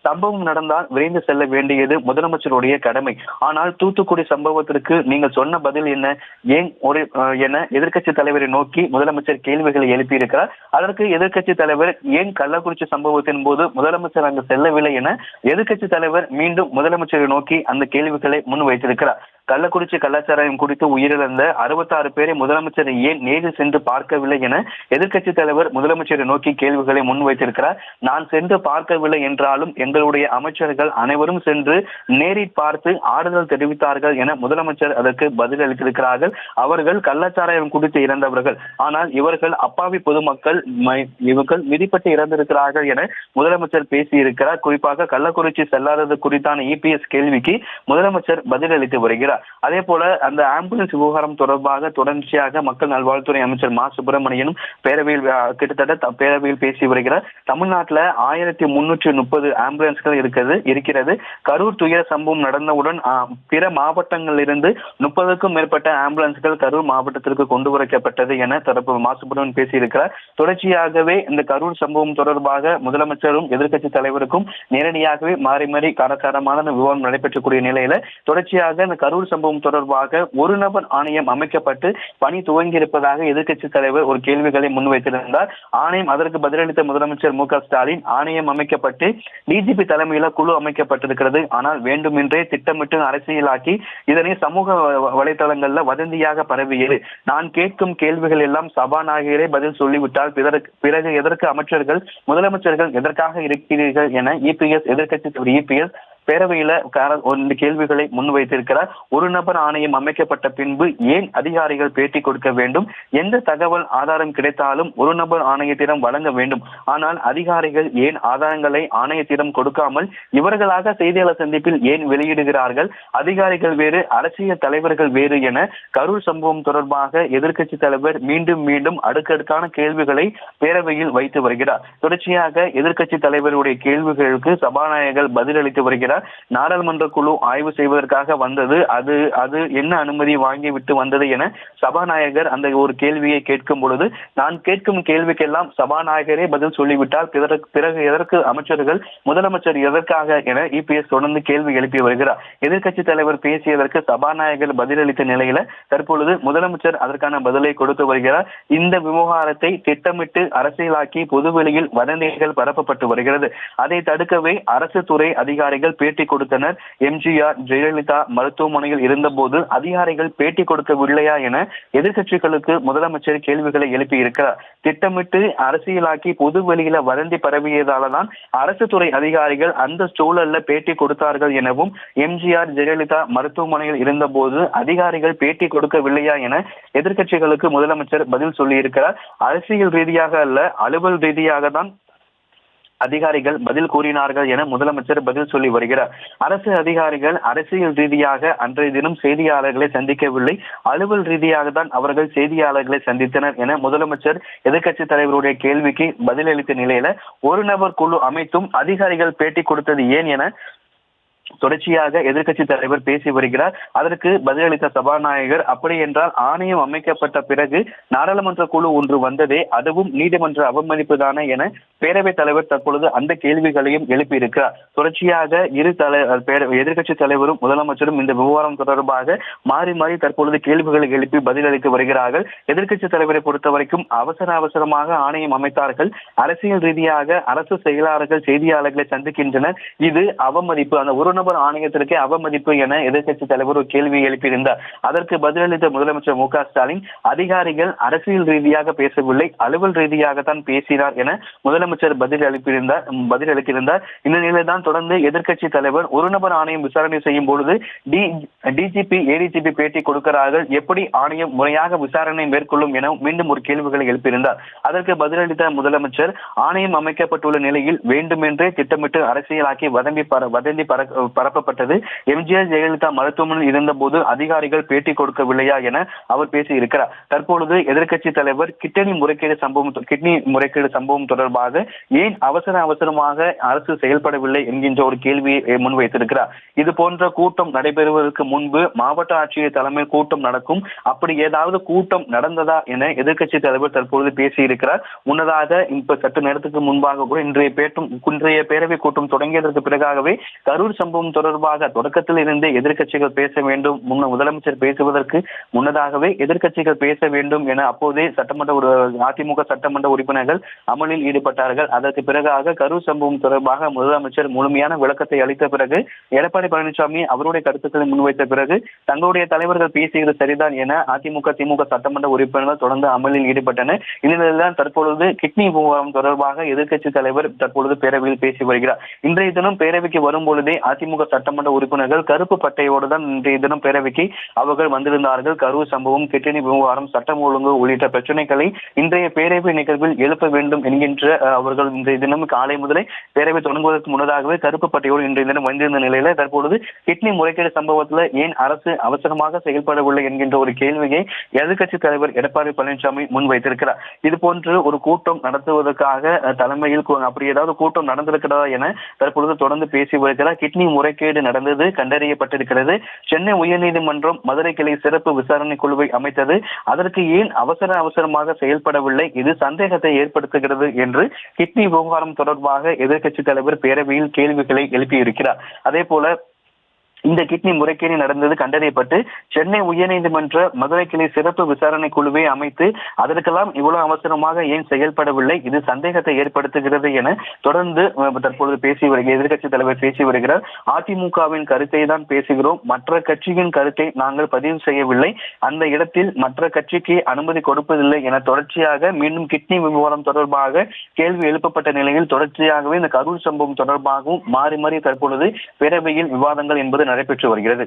சம்பவம் நடந்தால் விரைந்து செல்ல வேண்டியது முதலமைச்சருடைய கடமை. ஆனால் தூத்துக்குடி சம்பவத்திற்கு நீங்கள் சொன்ன பதில் என்ன, ஏன் ஒரு என எதிர்க்கட்சி தலைவரை நோக்கி முதலமைச்சர் கேள்விகளை எழுப்பியிருக்கிறார். அதற்கு எதிர்க்கட்சி தலைவர் ஏன் கள்ளக்குறிச்சி சம்பவத்தின் போது முதலமைச்சர் அங்கு செல்லவில்லை என எதிர்க்கட்சி தலைவர் மீண்டும் முதலமைச்சரை நோக்கி அந்த கேள்விகளை முன் வைத்திருக்கிறார். கள்ளக்குறிச்சி கலாச்சாரம் குறித்து உயிரிழந்த 66 பேரை முதலமைச்சர் ஏன் நேரில் சென்று பார்க்கவில்லை என எதிர்க்கட்சி தலைவர் முதலமைச்சரை நோக்கி கேள்விகளை முன்வைத்திருக்கிறார். நான் சென்று பார்க்கவில்லை என்றாலும் எங்களுடைய அமைச்சர்கள் அனைவரும் சென்று நேரில் பார்த்து ஆறுதல் தெரிவித்தார்கள் என முதலமைச்சர் அதற்கு பதில் அளித்திருக்கிறார்கள். அவர்கள் கள்ளச்சாராயம் குடித்து இறந்தவர்கள், ஆனால் இவர்கள் அப்பாவி பொதுமக்கள், இவர்கள் மிதிப்பட்டு இறந்திருக்கிறார்கள் என முதலமைச்சர் பேசியிருக்கிறார். குறிப்பாக கள்ளக்குறிச்சி செல்லாதது குறித்தான இபிஎஸ் கேள்விக்கு முதலமைச்சர் பதிலளித்து வருகிறார். அதே போல அந்த ஆம்புலன்ஸ் விவகாரம் தொடர்பாக தொடர்ச்சியாக மக்கள் நல்வாழ்வுத்துறை அமைச்சர் மா சுப்பிரமணியனும் பேரவையில் பேசி வருகிறார். தமிழ்நாட்டில் 1330 ஆம்புலன்ஸ்கள் இருக்கிறது. கரூர் துயர சம்பவம் நடந்தவுடன் பிற மாவட்டங்களில் இருந்து 30க்கும் மேற்பட்ட ஆம்புலன்ஸ்கள் கரூர் மாவட்டத்திற்கு கொண்டு வரப்பட்டது என தரப்பு மா சுப்பிரமணியன் பேசியிருக்கிறார். தொடர்ச்சியாகவே இந்த கரூர் சம்பவம் தொடர்பாக முதலமைச்சரும் எதிர்க்கட்சி தலைவருக்கும் நேரடியாகவே மாறி மாறி காரசாரமான விவாதம் நடைபெற்றக்கூடிய நிலையில தொடர்ச்சியாக இந்த கரூர் சம்பவம் தொடர்பாக ஒரு நபர் ஆணையம் அமைக்கப்பட்டு பணி துவங்கி இருப்பதாக எதிர்க்கட்சி தலைவர் ஒரு கேள்விகளை முன்வைத்திருந்தார். ஆணையம் அதற்கு பதிலளித்த முதலமைச்சர் மு.க. ஸ்டாலின், ஆணையம் அமைக்கப்பட்டு டிஜிபி தலைமையில குழு அமைக்கப்பட்டிருக்கிறது, ஆனால் வேண்டுமென்றே திட்டமிட்டு அரசியலாக்கி இதனை சமூக வலைதளங்கள்ல வதந்தியாக பரவியது. நான் கேட்கும் கேள்விகள் எல்லாம் சபாநாயகரே பதில் சொல்லிவிட்டால் பிறகு எதற்கு அமைச்சர்கள், முதலமைச்சர்கள் எதற்காக இருக்கிறீர்கள் என எதிர்க்கட்சி இபிஎஸ் பேரவையில கேள்விகளை முன்வைத்திருக்கிறார். ஒரு நபர் ஆணையம் அமைக்கப்பட்ட பின்பு ஏன் அதிகாரிகள் பேட்டி கொடுக்க வேண்டும்? எந்த தகவல் ஆதாரம் கிடைத்தாலும் ஒரு நபர் ஆணையத்திடம் வழங்க வேண்டும். ஆனால் அதிகாரிகள் ஏன் ஆதாரங்களை ஆணையத்திடம் கொடுக்காமல் இவர்களாக செய்தியாளர் சந்திப்பில் ஏன் வெளியிடுகிறார்கள்? அதிகாரிகள் வேறு, அரசியல் தலைவர்கள் வேறு என கரூர் சம்பவம் தொடர்பாக எதிர்க்கட்சி தலைவர் மீண்டும் மீண்டும் அடுக்கடுக்கான கேள்விகளை பேரவையில் வைத்து வருகிறார். தொடர்ச்சியாக எதிர்க்கட்சி தலைவருடைய கேள்விகளுக்கு சபாநாயகர் பதிலளித்து வருகிறார். நாடாளுமன்ற குழு ஆய்வு செய்வதற்காக வந்தது, அது என்ன அனுமதி வாங்கிவிட்டு வந்தது என சபாநாயகர் அந்த ஒரு கேள்வியை கேட்கும் பொழுது, நான் கேட்கும் கேள்விக்கெல்லாம் சபாநாயகரே பதில் சொல்லிவிட்டால் பிறகு எதற்கு அமைச்சர்கள், முதலமைச்சர் எதற்காக என இபிஎஸ் தொடர்ந்து கேள்வி எழுப்பி வருகிறார். எதிர்க்கட்சி தலைவர் பேசியதற்கு சபாநாயகர் பதிலளித்த நிலையில தற்பொழுது முதலமைச்சர் அதற்கான பதிலை கொடுத்து வருகிறார். இந்த விவகாரத்தை திட்டமிட்டு அரசியலாக்கி பொதுவெளியில் வதந்திகள் பரப்பப்பட்டு வருகிறது. அதை தடுக்கவே அரசு துறை அதிகாரிகள் பேட்டி கொடுத்தனர். எம்ஜிஆர் ஜெயலலிதா மருத்துவமனையில் இருந்தபோது அதிகாரிகள் பேட்டி கொடுக்கவில்லையா என எதிர்க்கட்சிகளுக்கு முதலமைச்சர் கேள்விகளை எழுப்பி இருக்கிறார். திட்டமிட்டு அரசியலாக்கி பொது வெளியில வதந்தி பரவியதால்தான் அரசு துறை அதிகாரிகள் அந்த சூழல்ல பேட்டி கொடுத்தார்கள் எனவும், எம்ஜிஆர் ஜெயலலிதா மருத்துவமனையில் இருந்தபோது அதிகாரிகள் பேட்டி கொடுக்கவில்லையா என எதிர்க்கட்சிகளுக்கு முதலமைச்சர் பதில் சொல்லி இருக்கிறார். அரசியல் ரீதியாக அல்ல, அலுவல் ரீதியாக தான் அதிகாரிகள் பதில் கூறினார்கள் என முதலமைச்சர் பதில் சொல்லி வருகிறார். அரசு அதிகாரிகள் அரசியல் ரீதியாக அன்றைய தினம் செய்தியாளர்களை சந்திக்கவில்லை, அலுவல் ரீதியாக தான் அவர்கள் செய்தியாளர்களை சந்தித்தனர் என முதலமைச்சர் எதிர்க்கட்சி தலைவருடைய கேள்விக்கு பதிலளித்த நிலையில ஒரு நபர் குழு அமைத்தும் அதிகாரிகள் பேட்டி கொடுத்தது ஏன் என தொடர்ச்சியாக எதிர்க்கட்சி தலைவர் பேசி வருகிறார். அதற்கு பதிலளித்த சபாநாயகர், அப்படி என்றால் ஆணையம் அமைக்கப்பட்ட பிறகு நாடாளுமன்ற குழு ஒன்று வந்ததே, அதுவும் நீதிமன்ற அவமதிப்பு தானே என பேரவைத் தலைவர் தற்பொழுது அந்த கேள்விகளையும் எழுப்பியிருக்கிறார். தொடர்ச்சியாக எதிர்க்கட்சி தலைவரும் முதலமைச்சரும் இந்த விவகாரம் தொடர்பாக மாறி மாறி தற்பொழுது கேள்விகளை எழுப்பி பதிலளித்து வருகிறார்கள். எதிர்க்கட்சி தலைவரை பொறுத்த வரைக்கும் அவசரமாக ஆணையம் அமைத்தார்கள், அரசியல் ரீதியாக அரசு செயலாளர்கள் செய்தியாளர்களை சந்திக்கின்றனர், இது அவமதிப்பு, அந்த ஒரு நபர் ஆணையத்திற்கே அவமதிப்பு என எதிர்க்கட்சி தலைவர் ஒரு கேள்வியை எழுப்பியிருந்தார். அதற்கு பதிலளித்த முதலமைச்சர் மு.க. ஸ்டாலின், அதிகாரிகள் அரசியல் ரீதியாக பேசவில்லை, அலுவல் ரீதியாக தான் பேசினார் என முதலமைச்சர் பதிலளித்திருந்தார். இந்த நிலையில்தான் தொடர்ந்து எதிர்க்கட்சி தலைவர் ஒரு நபர் ஆணையம் விசாரணை செய்யும் பொழுது டிஜிபி ஏடிஜிபி பேட்டி கொடுக்கிறார்கள், எப்படி ஆணையம் முறையாக விசாரணை மேற்கொள்ளும் என மீண்டும் ஒரு கேள்விகளை எழுப்பியிருந்தார். அதற்கு பதிலளித்த முதலமைச்சர், ஆணையம் அமைக்கப்பட்டுள்ள நிலையில் வேண்டுமென்றே திட்டமிட்டு அரசியலாக்கி வதந்தி பரப்பப்பட்டது. எம்ஜிஆர் ஜெயலலிதா மருத்துவமனையில் இருந்தபோது அதிகாரிகள் பேட்டி கொடுக்கவில்லையா என அவர் பேசியிருக்கிறார். தற்பொழுது எதிர்க்கட்சி தலைவர் கிட்னி முறைகேடு சம்பவம் தொடர்பாக ஏன் அவசரமாக அரசு செயல்படவில்லை என்கின்ற ஒரு கேள்வியை முன்வைத்திருக்கிறார். இது போன்ற கூட்டம் நடைபெறுவதற்கு முன்பு மாவட்ட ஆட்சியர் தலைமையில் கூட்டம் நடக்கும், அப்படி ஏதாவது கூட்டம் நடந்ததா என எதிர்க்கட்சி தலைவர் தற்பொழுது பேசியிருக்கிறார். முன்னதாக இப்ப சற்று நேரத்துக்கு முன்பாக கூட இன்றைய பேரவை கூட்டம் தொடங்கியதற்கு பிறகாகவே கரூர் சம்பவம் தொடர்பாக தொடக்கத்தில் இருந்தே எதிர்க்கட்சிகள் பேச வேண்டும், முதலமைச்சர் பேசுவதற்கு முன்னதாகவே எதிர்க்கட்சிகள் பேச வேண்டும் என அப்போதே அதிமுக சட்டமன்ற உறுப்பினர்கள் அமளியில் ஈடுபட்டார்கள். அதற்கு பிறகாக கரூர் சம்பவம் தொடர்பாக முதலமைச்சர் முழுமையான விளக்கத்தை அளித்த பிறகு எடப்பாடி பழனிசாமி அவருடைய கருத்துக்களை முன்வைத்த பிறகு தங்களுடைய தலைவர்கள் பேசியது சரிதான் என அதிமுக திமுக சட்டமன்ற உறுப்பினர்கள் தொடர்ந்து அமளியில் ஈடுபட்டனர். இந்நிலையில்தான் தற்பொழுது கிட்னி விவகாரம் தொடர்பாக எதிர்க்கட்சி தலைவர் தற்பொழுது பேரவையில் பேசி வருகிறார். இன்றைய தினம் பேரவைக்கு வரும் பொழுதே அதிமுக சட்டமன்ற உறுப்பினர்கள் கருப்பு பட்டையோடு தான் இன்றைய தினம் பேரவைக்கு அவர்கள் வந்திருந்தார்கள். கரூர் சம்பவம், கிட்னி விவகாரம், சட்டம் ஒழுங்கு உள்ளிட்ட பிரச்சனைகளை இன்றைய பேரவை நிகழ்வில் எழுப்ப வேண்டும் என்கின்ற அவர்கள் இன்றைய தினம் காலை முதலே பேரவை தொடங்குவதற்கு முன்னதாகவே கருப்பு பட்டையோடு இன்றைய தினம் வந்திருந்த நிலையில தற்பொழுது கிட்னி முறைகேடு சம்பவத்தில் ஏன் அரசு அவசரமாக செயல்படவில்லை என்கின்ற ஒரு கேள்வியை எதிர்க்கட்சி தலைவர் எடப்பாடி பழனிசாமி முன்வைத்திருக்கிறார். இது போன்று ஒரு கூட்டம் நடத்துவதற்காக தலைமையில் அப்படி ஏதாவது கூட்டம் நடந்திருக்கிறதா என தற்பொழுது தொடர்ந்து பேசி வருகிறார். கிட்னி முறைகேடு நடந்தது கண்டறியப்பட்டிருக்கிறது. சென்னை உயர்நீதிமன்றம் மதுரை கிளை சிறப்பு விசாரணை குழுவை அமைத்தது. அதற்கு ஏன் அவசரமாக செயல்படவில்லை, இது சந்தேகத்தை ஏற்படுத்துகிறது என்று கிட்னி விவகாரம் தொடர்பாக எதிர்க்கட்சி தலைவர் பேரவையில் கேள்விகளை எழுப்பியிருக்கிறார். அதே போல இந்த கிட்னி முறைகேடு நடந்தது கண்டறியப்பட்டு சென்னை உயர்நீதிமன்ற மதுரை கிளை சிறப்பு விசாரணை குழுவை அமைத்து அதற்கெல்லாம் இவ்வளவு அவசரமாக ஏன் செயல்படவில்லை, இது சந்தேகத்தை ஏற்படுத்துகிறது என தொடர்ந்து தற்பொழுது எதிர்க்கட்சி தலைவர் பேசி வருகிறார். அதிமுகவின் கருத்தை தான் பேசுகிறோம், மற்ற கட்சியின் கருத்தை நாங்கள் பதிவு செய்யவில்லை, அந்த இடத்தில் மற்ற கட்சிக்கு அனுமதி கொடுப்பதில்லை என தொடர்ச்சியாக மீண்டும் கிட்னி விவகாரம் தொடர்பாக கேள்வி எழுப்பப்பட்ட நிலையில் தொடர்ச்சியாகவே இந்த கரூர் சம்பவம் தொடர்பாகவும் மாறி மாறி தற்பொழுது பேரவையில் விவாதங்கள் என்பது நடைபெற்று வருகிறது.